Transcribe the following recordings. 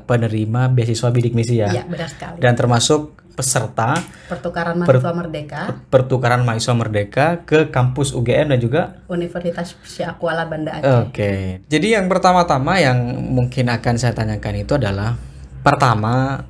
penerima beasiswa bidik misi ya. Iya, benar sekali. Dan termasuk peserta Pertukaran mahasiswa merdeka, pertukaran mahasiswa merdeka ke kampus UGM dan juga Universitas Syakuala Banda Aceh. Oke. Jadi yang pertama-tama yang mungkin akan saya tanyakan itu adalah pertama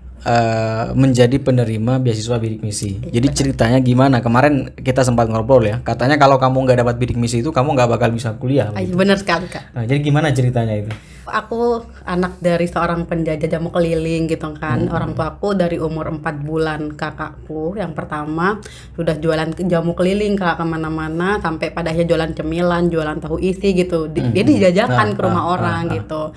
menjadi penerima beasiswa bidik misi. Jadi ceritanya gimana? Kemarin kita sempat ngobrol ya. Katanya kalau kamu nggak dapat bidik misi itu kamu nggak bakal bisa kuliah. Gitu. Benar sekali, Kak. Nah, jadi gimana ceritanya itu? Aku anak dari seorang penjajah jamu keliling gitu kan. Orang tua aku dari umur 4 bulan, kakakku yang pertama sudah jualan jamu keliling Kak, kemana-mana, sampai pada akhirnya jualan cemilan, jualan tahu isi gitu. Dia dijajakan ke rumah orang gitu.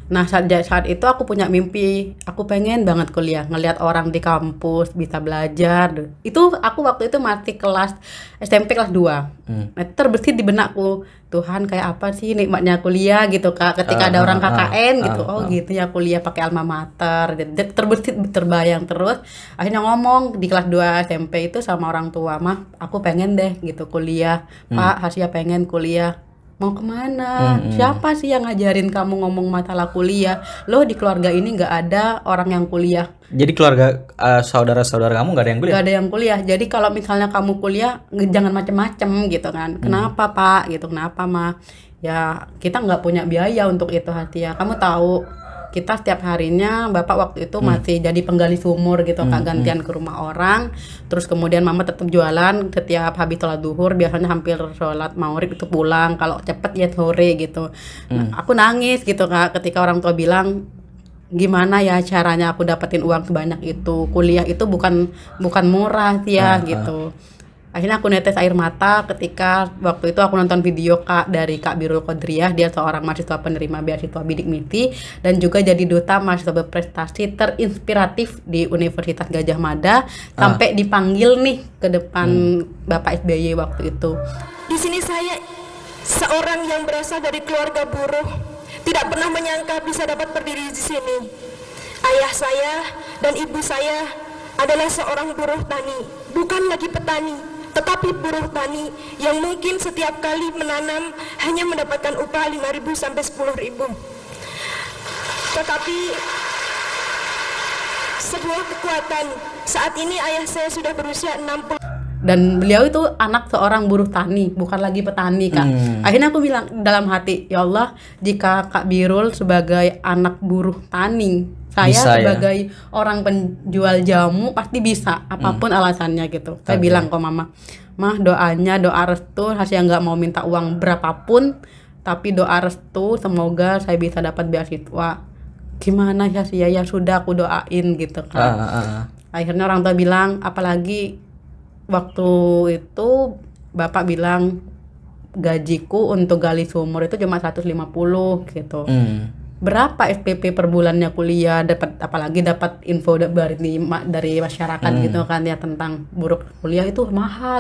Nah saat itu aku punya mimpi, aku pengen banget kuliah, ngelihat orang di kampus bisa belajar. Itu aku waktu itu masih kelas SMP kelas 2. Nah, terbesit di benakku, Tuhan kayak apa sih nikmatnya kuliah gitu Kak, ketika ada orang KKN gitu. Gitu ya kuliah pakai alma mater. Terbesit terbayang terus. Akhirnya ngomong di kelas 2 SMP itu sama orang tua, "Mah, aku pengen deh gitu kuliah." "Pak, Hasya pengen kuliah." "Mau kemana? Siapa sih yang ngajarin kamu ngomong masalah kuliah? Loh di keluarga ini nggak ada orang yang kuliah." Jadi keluarga saudara-saudara kamu nggak ada yang kuliah? Nggak ada yang kuliah. Jadi kalau misalnya kamu kuliah jangan macem-macem gitu kan. "Kenapa Pak?" gitu. "Kenapa Ma?" "Ya kita nggak punya biaya untuk itu Hatia. Kamu tahu kita setiap harinya Bapak waktu itu masih jadi penggali sumur gitu Kak, gantian ke rumah orang. Terus kemudian Mama tetap jualan setiap habis sholat duhur, biasanya hampir sholat maghrib itu pulang, kalau cepet ya sore gitu." Nah, aku nangis gitu Kak ketika orang tua bilang, "Gimana ya caranya aku dapetin uang sebanyak itu? Kuliah itu bukan murah sih ya." gitu. Akhirnya aku netes air mata ketika waktu itu aku nonton video dari Kak Birul Qodriyah. Dia seorang mahasiswa penerima beasiswa bidik misi dan juga jadi duta mahasiswa berprestasi terinspiratif di Universitas Gadjah Mada, sampai dipanggil nih ke depan Bapak SBY waktu itu. "Di sini saya seorang yang berasal dari keluarga buruh, tidak pernah menyangka bisa dapat berdiri di sini. Ayah saya dan ibu saya adalah seorang buruh tani, bukan lagi petani, tetapi buruh tani yang mungkin setiap kali menanam hanya mendapatkan upah 5.000 sampai 10.000. Tetapi sebuah kekuatan, saat ini ayah saya sudah berusia 60. Dan beliau itu anak seorang buruh tani, bukan lagi petani Kak. Akhirnya aku bilang dalam hati, "Ya Allah, jika Kak Birul sebagai anak buruh tani, saya Bisa, sebagai orang penjual jamu pasti bisa, apapun alasannya gitu." Saya bilang ke Mama, "Mah, doa restu, Hasya nggak mau minta uang berapapun, tapi doa restu semoga saya bisa dapat beasiswa." "Gimana ya sih ya sudah aku doain gitu kan." Akhirnya orang tua bilang, apalagi waktu itu Bapak bilang gajiku untuk gali sumur itu cuma 150 gitu. Berapa SPP per bulannya kuliah, apalagi dapat info dari masyarakat gitu kan ya tentang buruh kuliah itu mahal.